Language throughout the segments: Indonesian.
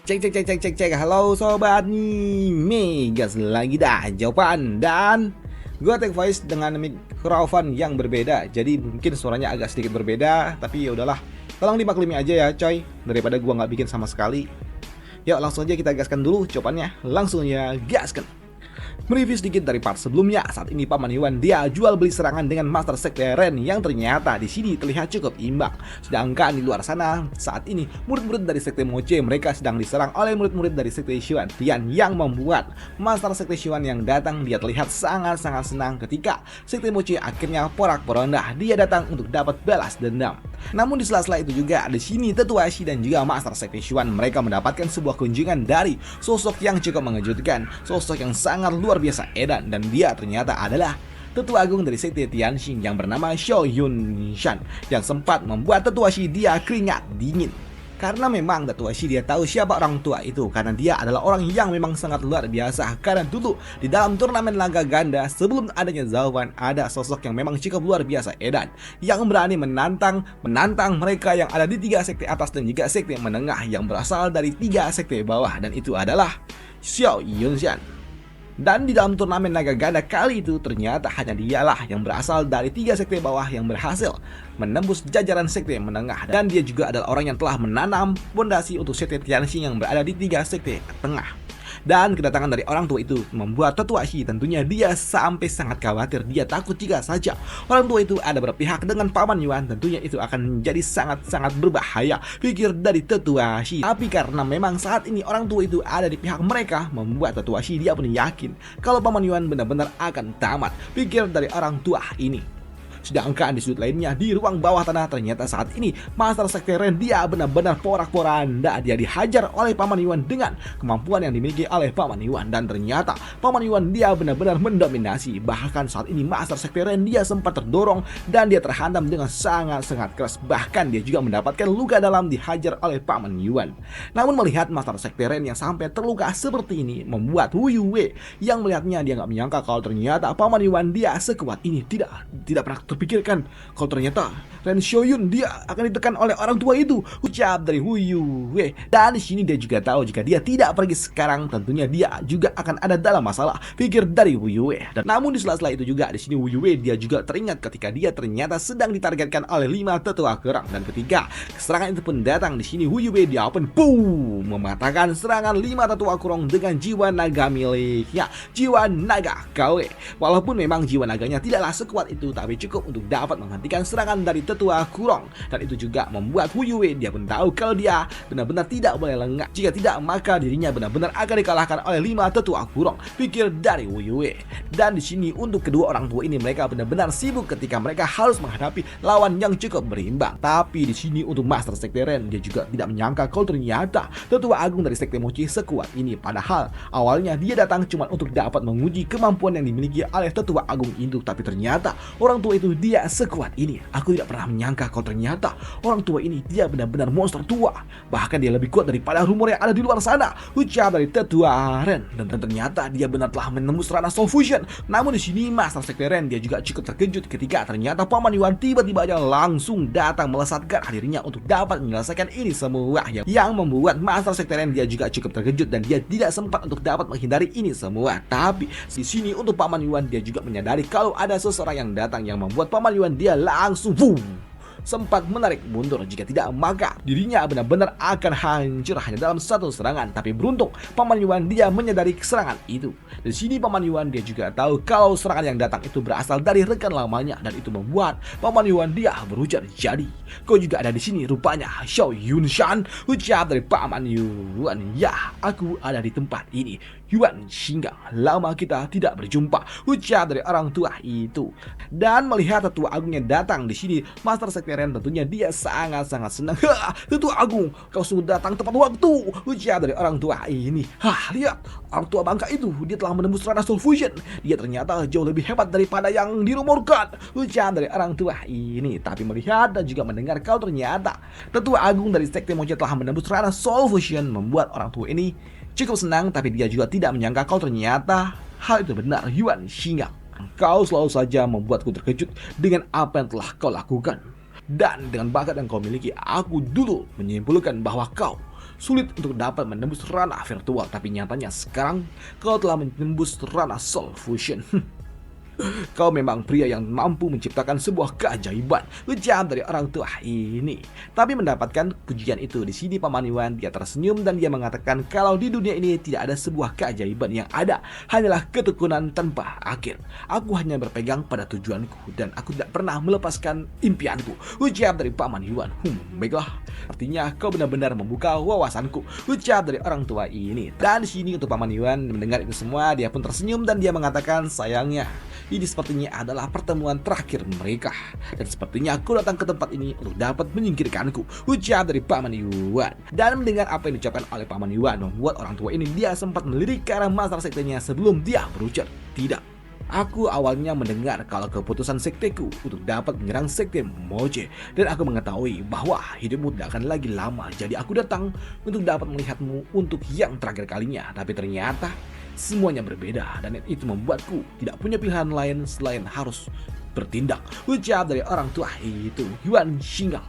Cek cek cek cek cek cek. Halo sobat nih, Megas lagi dah jawaban. Dan gue take voice dengan mikrofon yang berbeda. Jadi mungkin suaranya agak sedikit berbeda, tapi ya udahlah. Tolong dimaklumi aja ya coy, daripada gue nggak bikin sama sekali. Yuk langsung aja kita gaskan dulu jawabannya. Langsung ya gaskan. Mereview sedikit dari part sebelumnya, saat ini Paman Yuan dia jual beli serangan dengan Master Sekte Ren yang ternyata di sini terlihat cukup imbang. Sedangkan di luar sana, saat ini murid-murid dari Sekte Moche mereka sedang diserang oleh murid-murid dari Sekte Xuan Tian yang membuat Master Sekte Xuan yang datang dia terlihat sangat-sangat senang ketika Sekte Moche akhirnya porak-poranda dia datang untuk dapat balas dendam. Namun di sela-sela itu juga di sini Tetua Shi dan juga Master Sekte Xuan mereka mendapatkan sebuah kunjungan dari sosok yang cukup mengejutkan, sosok yang sangat luar biasa edan, dan dia ternyata adalah Tetua Agung dari Sekte Tianxing yang bernama Xiao Yunshan yang sempat membuat Tetua Shi dia keringat dingin. Karena memang Tetua Shi dia tahu siapa orang tua itu, karena dia adalah orang yang memang sangat luar biasa. Karena dulu di dalam turnamen laga ganda sebelum adanya Zhao Wan ada sosok yang memang cukup luar biasa edan yang berani menantang mereka yang ada di 3 sekte atas dan juga sekte menengah yang berasal dari 3 sekte bawah, dan itu adalah Xiao Yunshan. Dan di dalam turnamen naga ganda kali itu ternyata hanya dialah yang berasal dari 3 sekte bawah yang berhasil menembus jajaran sekte menengah, dan dia juga adalah orang yang telah menanam fondasi untuk sekte Tianxing yang berada di 3 sekte tengah. Dan kedatangan dari orang tua itu membuat Tetua Shi tentunya dia sampai sangat khawatir. Dia takut jika saja orang tua itu ada berpihak dengan Paman Yuan, tentunya itu akan menjadi sangat-sangat berbahaya, pikir dari Tetua Shi. Tapi karena memang saat ini orang tua itu ada di pihak mereka, membuat Tetua Shi dia pun yakin kalau Paman Yuan benar-benar akan tamat, pikir dari orang tua ini. Sedangkan di sudut lainnya, di ruang bawah tanah ternyata saat ini Master Sekte Ren dia benar-benar porak-poranda. Dia dihajar oleh Paman Yuan dengan kemampuan yang dimiliki oleh Paman Yuan, dan ternyata Paman Yuan dia benar-benar mendominasi. Bahkan saat ini Master Sekte Ren dia sempat terdorong dan dia terhantam dengan sangat-sangat keras. Bahkan dia juga mendapatkan luka dalam dihajar oleh Paman Yuan. Namun melihat Master Sekte Ren yang sampai terluka seperti ini membuat Wu Yue yang melihatnya dia nggak menyangka kalau ternyata Paman Yuan dia sekuat ini. Tidak pernah terpikirkan kalau ternyata Ren Xiaoyun dia akan ditekan oleh orang tua itu, ucap dari Wu Yue. Dan di sini dia juga tahu jika dia tidak pergi sekarang tentunya dia juga akan ada dalam masalah, pikir dari Wu Yue. Dan namun di sela-sela itu juga di sini Wu Yue dia juga teringat ketika dia ternyata sedang ditargetkan oleh 5 tetua kerang, dan ketika serangan itu pun datang di sini Wu Yue dia pun mematahkan serangan 5 tetua kurong dengan jiwa naga miliknya, jiwa naga KW. Walaupun memang jiwa naganya tidaklah sekuat itu, tapi cukup untuk dapat menghentikan serangan dari tetua kurong, dan itu juga membuat Wu Yue dia pun tahu kalau dia benar-benar tidak boleh lengah. Jika tidak maka dirinya benar-benar akan dikalahkan oleh 5 tetua kurong, pikir dari Wu Yue. Dan di sini untuk kedua orang tua ini mereka benar-benar sibuk ketika mereka harus menghadapi lawan yang cukup berimbang. Tapi di sini untuk Master Sekte Ren dia juga tidak menyangka kalau ternyata Tetua Agung dari Sekte Mochi sekuat ini. Padahal awalnya dia datang cuma untuk dapat menguji kemampuan yang dimiliki oleh Tetua Agung itu, tapi ternyata orang tua itu dia sekuat ini. Aku tidak pernah menyangka kalau ternyata orang tua ini dia benar-benar monster tua. Bahkan dia lebih kuat daripada rumor yang ada di luar sana, ucap dari Tetua Ren. Dan ternyata dia benar telah menembus ranah Soul Fusion. Namun di sini Master Sekte Ren dia juga cukup terkejut ketika ternyata Paman Yuan tiba-tiba aja langsung datang melesatkan hadirnya untuk dapat menyelesaikan ini semua, yang membuat Master Sekte Ren dia juga cukup terkejut dan dia tidak sempat untuk dapat menghindari ini semua. Tapi di sini untuk Paman Yuan dia juga menyadari kalau ada seseorang yang datang yang membuat Paman Yuan dia langsung sempat menarik mundur. Jika tidak maka dirinya benar-benar akan hancur hanya dalam satu serangan. Tapi beruntung Paman Yuan dia menyadari serangan itu. Di sini Paman Yuan dia juga tahu kalau serangan yang datang itu berasal dari rekan lamanya, dan itu membuat Paman Yuan dia berujar, jadi kau juga ada di sini rupanya Xiao Yunshan, ucap dari Paman Yuan. Ya, aku ada di tempat ini Yuan Xinggang, lama kita tidak berjumpa, ucap dari orang tua itu. Dan melihat Tetua Agungnya datang di sini, Master Sekte Ren tentunya dia sangat-sangat senang. Tetua Agung, kau sudah datang tepat waktu, ucap dari orang tua ini. Lihat, orang tua bangka itu, dia telah menembus ranah Soul Fusion. Dia ternyata jauh lebih hebat daripada yang dirumorkan, ucap dari orang tua ini. Tapi melihat dan juga mendengar kalau ternyata Tetua Agung dari Sekte Mochi telah menembus ranah Soul Fusion, membuat orang tua ini cukup senang. Tapi dia juga tidak menyangka kalau ternyata hal itu benar. Yuan Xinggang, kau selalu saja membuatku terkejut dengan apa yang telah kau lakukan. Dan dengan bakat yang kau miliki, aku dulu menyimpulkan bahwa kau sulit untuk dapat menembus ranah virtual, tapi nyatanya sekarang kau telah menembus ranah soul fusion. Kau memang pria yang mampu menciptakan sebuah keajaiban, ujar dari orang tua ini. Tapi mendapatkan pujian itu, di sini Paman Yuan dia tersenyum dan dia mengatakan kalau di dunia ini tidak ada sebuah keajaiban, yang ada hanyalah ketekunan tanpa akhir. Aku hanya berpegang pada tujuanku dan aku tidak pernah melepaskan impianku, ujar dari Paman Yuan. Baiklah, artinya kau benar-benar membuka wawasanku, ujar dari orang tua ini. Dan di sini untuk Paman Yuan mendengar itu semua, dia pun tersenyum dan dia mengatakan sayangnya ini sepertinya adalah pertemuan terakhir mereka. Dan sepertinya aku datang ke tempat ini untuk dapat menyingkirkanku, ujar dari Paman Yuan. Dan mendengar apa yang diucapkan oleh Paman Yuan membuat orang tua ini dia sempat melirik ke arah master sektenya sebelum dia berujar, tidak. Aku awalnya mendengar kalau keputusan sekteku untuk dapat menyerang sekte Moje, dan aku mengetahui bahwa hidupmu tidak akan lagi lama. Jadi aku datang untuk dapat melihatmu untuk yang terakhir kalinya. Tapi ternyata semuanya berbeda dan itu membuatku tidak punya pilihan lain selain harus bertindak, ujar dari orang tua itu, Yuan Xinggang.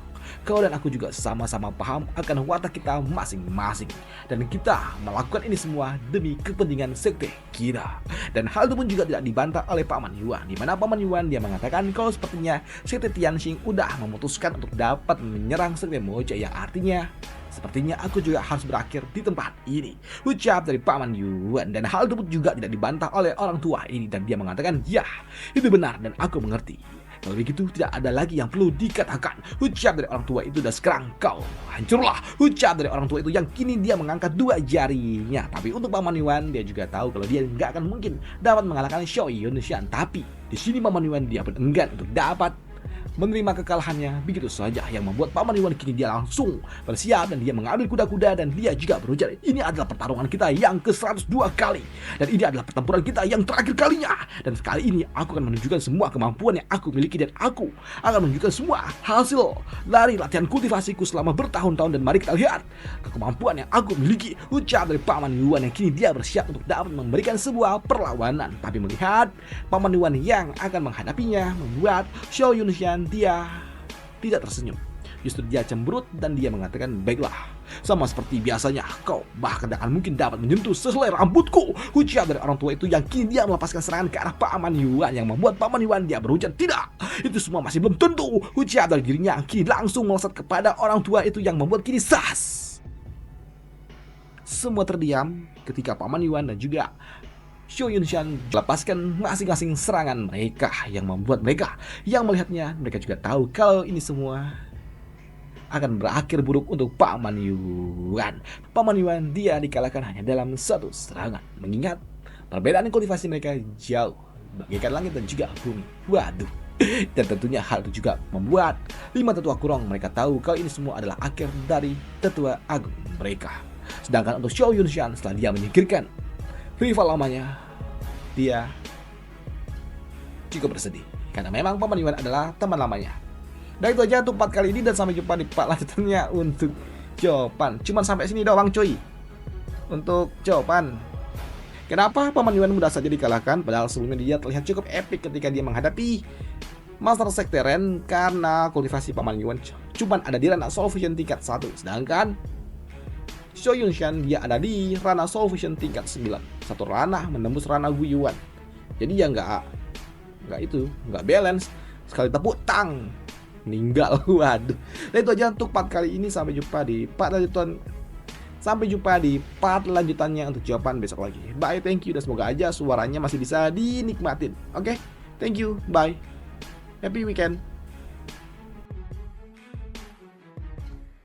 Kau dan aku juga sama-sama paham akan watak kita masing-masing, dan kita melakukan ini semua demi kepentingan sekte kita. Dan hal itu pun juga tidak dibantah oleh Paman Yuan, di mana Paman Yuan dia mengatakan kalau sepertinya sekte Tianxing udah memutuskan untuk dapat menyerang sekte Moje, yang artinya sepertinya aku juga harus berakhir di tempat ini, ucap dari Paman Yuan. Dan hal itu juga tidak dibantah oleh orang tua ini, dan dia mengatakan ya, itu benar dan aku mengerti. Kalau begitu tidak ada lagi yang perlu dikatakan, ucap dari orang tua itu. Dan sekarang kau hancurlah, ucap dari orang tua itu, yang kini dia mengangkat dua jarinya. Tapi untuk Paman Yuan dia juga tahu kalau dia nggak akan mungkin dapat mengalahkan Xiao Yunshan. Tapi di sini Paman Yuan dia pun enggan untuk dapat menerima kekalahannya begitu saja, yang membuat Paman Yuan kini dia langsung bersiap dan dia mengambil kuda-kuda dan dia juga berujar, ini adalah pertarungan kita yang ke-102 kali dan ini adalah pertempuran kita yang terakhir kalinya, dan sekali ini aku akan menunjukkan semua kemampuan yang aku miliki dan aku akan menunjukkan semua hasil dari latihan kultivasiku selama bertahun-tahun, dan mari kita lihat kemampuan yang aku miliki, ucap dari Paman Yuan yang kini dia bersiap untuk dapat memberikan sebuah perlawanan. Tapi melihat Paman Yuan yang akan menghadapinya membuat Xiao Yunshan dia tidak tersenyum, justru dia cemberut dan dia mengatakan, baiklah, sama seperti biasanya kau bahkan tidak akan mungkin dapat menyentuh sehelai rambutku, ujar dari orang tua itu, yang kini dia melepaskan serangan ke arah Paman Yuan, yang membuat Paman Yuan dia berujar, tidak, itu semua masih belum tentu, ujar dari dirinya, kini langsung melesat kepada orang tua itu, yang membuat kini semua terdiam ketika Paman Yuan dan juga Xiao Yunshan melepaskan masing-masing serangan mereka, yang membuat mereka yang melihatnya mereka juga tahu kalau ini semua akan berakhir buruk untuk Paman Yuan. Paman Yuan dia dikalahkan hanya dalam satu serangan, mengingat perbedaan kultivasi mereka jauh bagaikan langit dan juga bumi. Waduh. Dan tentunya hal itu juga membuat 5 tetua kurong mereka tahu kalau ini semua adalah akhir dari tetua agung mereka. Sedangkan untuk Xiao Yunshan, setelah dia menyingkirkan rival lamanya, dia cukup bersedih karena memang Paman Yuan adalah teman lamanya. Dan itu aja untuk 4 kali ini, dan sampai jumpa di part lanjutannya untuk jawaban. Cuman sampai sini doang cuy untuk jawaban. Kenapa Paman Yuan mudah saja dikalahkan padahal sebelumnya dia terlihat cukup epic ketika dia menghadapi Master Sekte Ren, karena kultivasi Paman Yuan cuman ada di ranah Soul Fusion tingkat 1, sedangkan Xiao Yunshan dia ada di ranah Soul Fusion tingkat 9. Satu ranah menembus ranah Wu Yuan. Jadi ya nggak balance. Sekali tepuk tang meninggal. Waduh. Dan itu aja untuk part kali ini. Sampai jumpa di part lanjutannya untuk jawaban besok lagi. Bye, thank you, dan semoga aja suaranya masih bisa dinikmatin. Oke, thank you, bye, happy weekend.